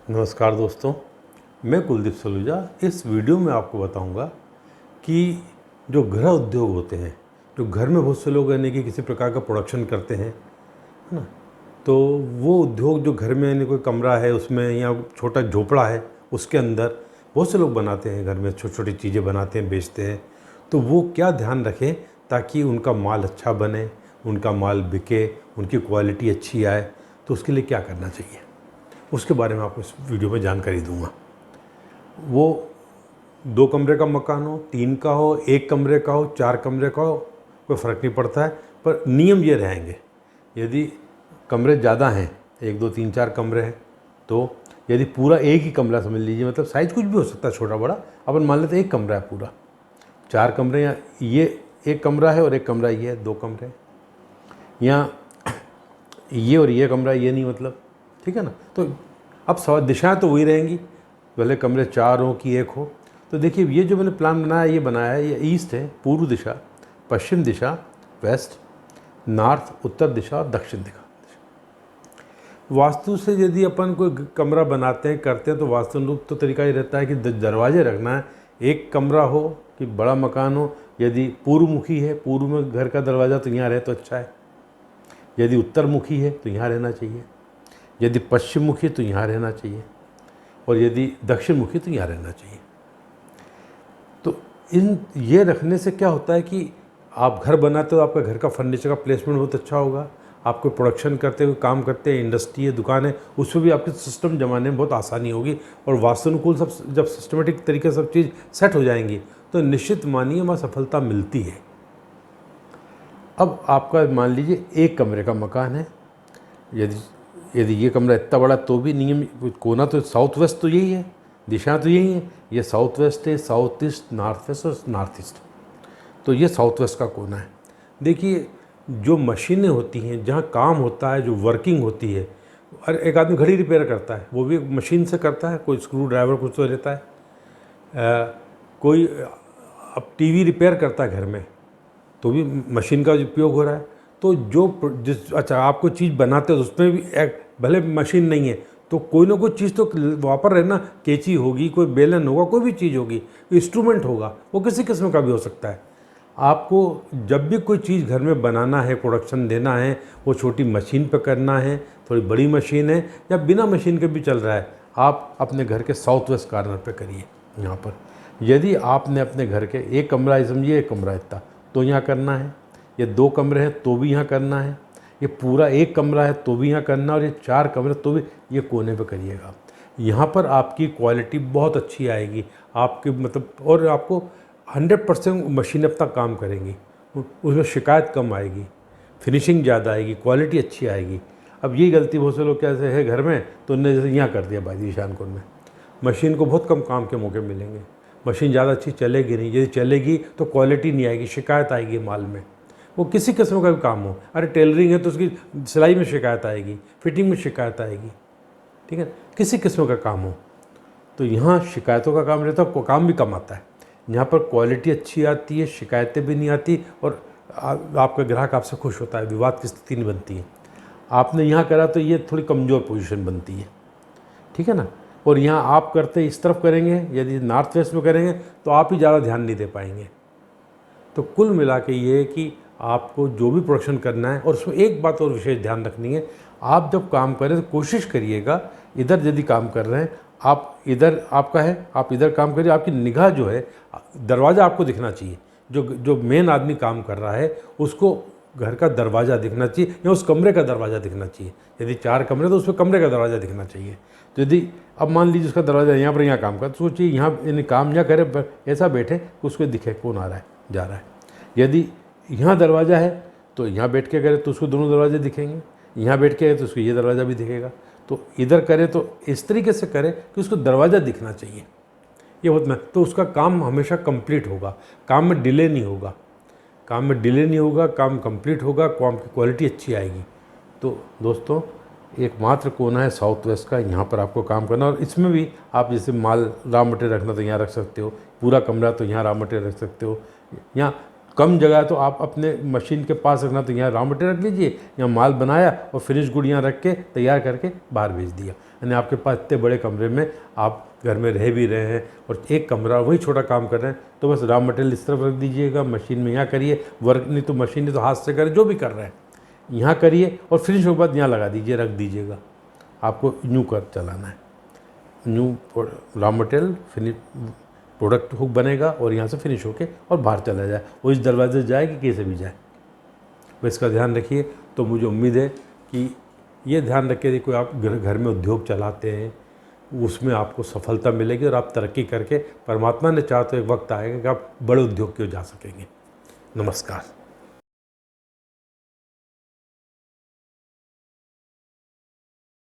नमस्कार दोस्तों, मैं कुलदीप सलूजा। इस वीडियो में आपको बताऊंगा कि जो गृह उद्योग होते हैं, जो घर में बहुत से लोग यानी कि किसी प्रकार का प्रोडक्शन करते हैं, है ना। तो वो उद्योग जो घर में यानी कोई कमरा है उसमें या छोटा झोपड़ा है उसके अंदर बहुत से लोग बनाते हैं, घर में छोटी छोटी चीज़ें बनाते हैं, बेचते हैं। तो वो क्या ध्यान रखें ताकि उनका माल अच्छा बने, उनका माल बिके, उनकी क्वालिटी अच्छी आए, तो उसके लिए क्या करना चाहिए, उसके बारे में आपको इस वीडियो में जानकारी दूंगा। वो 2 कमरे का मकान हो, 3 का हो, 1 कमरे का हो, 4 कमरे का हो, कोई फ़र्क नहीं पड़ता है। पर नियम ये रहेंगे, यदि कमरे ज़्यादा हैं, 1 2 3 4 कमरे हैं, तो यदि पूरा एक ही कमरा समझ लीजिए, मतलब साइज़ कुछ भी हो सकता है, छोटा बड़ा, अपन मान लेते हैं 1 कमरा है पूरा। 4 कमरे या ये 1 कमरा है और 1 कमरा ये है, 2 कमरे, या ये और ये कमरा, ये नहीं, मतलब ठीक है ना। तो अब दिशाएं तो वही रहेंगी, भले कमरे 4 हो कि 1 हो। तो देखिए, ये जो मैंने प्लान बनाया, ये बनाया है, ये ईस्ट है, पूर्व दिशा, पश्चिम दिशा, वेस्ट, नॉर्थ, उत्तर दिशा और दक्षिण दिशा। वास्तु से यदि अपन कोई कमरा बनाते हैं, करते हैं, तो वास्तुनुरूप तो तरीका ये रहता है कि दरवाजे रखना है। 1 कमरा हो कि बड़ा मकान हो, यदि पूर्वमुखी है, पूर्व में घर का दरवाज़ा, तो यहाँ रहे तो अच्छा है। यदि उत्तरमुखी है तो यहाँ रहना चाहिए, यदि पश्चिम मुखी तो यहाँ रहना चाहिए, और यदि दक्षिण मुखी तो यहाँ रहना चाहिए। तो ये रखने से क्या होता है कि आप घर बनाते हो, आपका घर का फर्नीचर का प्लेसमेंट बहुत अच्छा होगा। आपको प्रोडक्शन करते हुए काम करते हैं, इंडस्ट्री है, दुकान है, उसमें भी आपके सिस्टम जमाने में बहुत आसानी होगी। और वास्तुनुकूल सब जब सिस्टमेटिक तरीके से सब चीज़ सेट हो जाएंगी, तो निश्चित मानिए वहाँ सफलता मिलती है। अब आपका मान लीजिए 1 कमरे का मकान है, यदि ये कमरा इतना बड़ा, तो भी नियम कोना तो साउथ वेस्ट तो यही है, दिशा तो यही है, ये साउथ वेस्ट है, साउथ ईस्ट, नॉर्थ वेस्ट और नॉर्थ ईस्ट। तो ये साउथ वेस्ट का कोना है। देखिए, जो मशीनें होती हैं, जहाँ काम होता है, जो वर्किंग होती है, और एक आदमी घड़ी रिपेयर करता है, वो भी मशीन से करता है, कोई स्क्रू ड्राइवर कुछ तो रहता है, कोई अब टीवी रिपेयर करता है घर में, तो भी मशीन का उपयोग हो रहा है। तो अच्छा, आप कोई चीज़ बनाते हो तो उसमें भी भले मशीन नहीं है, तो कोई ना कोई चीज़ तो वहाँ पर रहना, कैंची होगी, कोई बेलन होगा, कोई भी चीज़ होगी, इंस्ट्रूमेंट होगा, वो किसी किस्म का भी हो सकता है। आपको जब भी कोई चीज़ घर में बनाना है, प्रोडक्शन देना है, वो छोटी मशीन पर करना है, थोड़ी बड़ी मशीन है, या बिना मशीन के भी चल रहा है, आप अपने घर के साउथ वेस्ट कॉर्नर पर करिए। यहाँ पर यदि आपने अपने घर के 1 कमरा, समझिए 1 कमरा इतना, तो यहाँ करना है, ये 2 कमरे हैं तो भी यहाँ करना है, ये पूरा 1 कमरा है तो भी यहाँ करना, और ये 4 कमरे तो भी ये कोने पे करिएगा। यहाँ पर आपकी क्वालिटी बहुत अच्छी आएगी, आपके मतलब, और आपको 100% मशीन अपना काम करेंगी, उसमें शिकायत कम आएगी, फिनिशिंग ज़्यादा आएगी, क्वालिटी अच्छी आएगी। अब यही गलती बहुत से लोग कैसे है घर में, तो उनने जैसे यहाँ कर दिया भाई ईशान कोण में, मशीन को बहुत कम काम के मौके मिलेंगे, मशीन ज़्यादा अच्छी चलेगी नहीं, यदि चलेगी तो क्वालिटी नहीं आएगी, शिकायत आएगी माल में, वो किसी किस्म का भी काम हो। अरे टेलरिंग है तो उसकी सिलाई में शिकायत आएगी, फिटिंग में शिकायत आएगी, ठीक है, किसी किस्म का काम हो। तो यहाँ शिकायतों का काम रहता है, काम भी कम आता है। यहाँ पर क्वालिटी अच्छी आती है, शिकायतें भी नहीं आती, और आपका ग्राहक आपसे खुश होता है, विवाद की स्थिति नहीं बनती है। आपने यहाँ करा तो ये थोड़ी कमज़ोर पोजीशन बनती है, ठीक है ना। और यहाँ आप करते इस तरफ करेंगे, यदि नॉर्थ वेस्ट में करेंगे तो आप ही ज़्यादा ध्यान नहीं दे पाएंगे। तो कुल मिला के ये है कि आपको जो भी प्रोडक्शन करना है, और उसमें एक बात और विशेष ध्यान रखनी है, आप जब काम करें तो कोशिश करिएगा, इधर यदि काम कर रहे हैं आप, इधर आपका है, आप इधर काम करिए, आपकी निगाह जो है, दरवाज़ा आपको दिखना चाहिए, जो मेन आदमी काम कर रहा है उसको घर का दरवाज़ा दिखना चाहिए, या उस कमरे का दरवाज़ा दिखना चाहिए। यदि 4 कमरे तो उसमें कमरे का दरवाज़ा दिखना चाहिए। तो यदि अब मान लीजिए उसका दरवाज़ा यहाँ पर, यहाँ काम कर, तो सोचिए यहाँ यानी काम यहाँ करे, ऐसा बैठे कि उसको दिखे कौन आ रहा है जा रहा है। यदि यहाँ दरवाज़ा है तो यहाँ बैठ के करे तो उसको दोनों दरवाजे दिखेंगे, यहाँ बैठ के है तो उसको ये दरवाज़ा भी दिखेगा। तो इधर करे तो इस तरीके से करे कि उसको दरवाज़ा दिखना चाहिए, ये बहुत मैं, तो उसका काम हमेशा कंप्लीट होगा, काम में डिले नहीं होगा, काम कंप्लीट होगा, काम की क्वालिटी अच्छी आएगी। तो दोस्तों, एकमात्र कोना है साउथ वेस्ट का, यहाँ पर आपको काम करना। और इसमें भी आप जैसे माल रॉ मटेरियल रखना तो यहाँ रख सकते हो, पूरा कमरा तो यहाँ रॉ मटेरियल रख सकते हो, यहाँ कम जगह है तो आप अपने मशीन के पास रखना, तो यहाँ रॉ मटेरियल रख लीजिए, यहाँ माल बनाया और फिनिश गुड यहाँ रख के तैयार करके बाहर भेज दिया। यानी आपके पास इतने बड़े कमरे में आप घर में रह भी रहे हैं और एक कमरा वही छोटा काम कर रहे हैं, तो बस रॉ मटेरियल इस तरफ रख दीजिएगा, मशीन में यहाँ करिए वर्क, नहीं तो मशीन नहीं तो हाथ से करें, जो भी कर रहे हैं यहाँ करिए और फिनिश होने के बाद यहाँ लगा दीजिए, रख दीजिएगा। आपको न्यू कर चलाना है, new raw material finish product hook बनेगा और यहाँ से फिनिश होके और बाहर चला जाए, वो इस दरवाजे से जाए कि कैसे भी जाए, तो इसका ध्यान रखिए। तो मुझे उम्मीद है कि ये ध्यान रख के कोई आप घर में उद्योग चलाते हैं उसमें आपको सफलता मिलेगी और आप तरक्की करके, परमात्मा ने चाहा तो एक वक्त आएगा कि आप बड़े उद्योग की ओर जा सकेंगे। नमस्कार।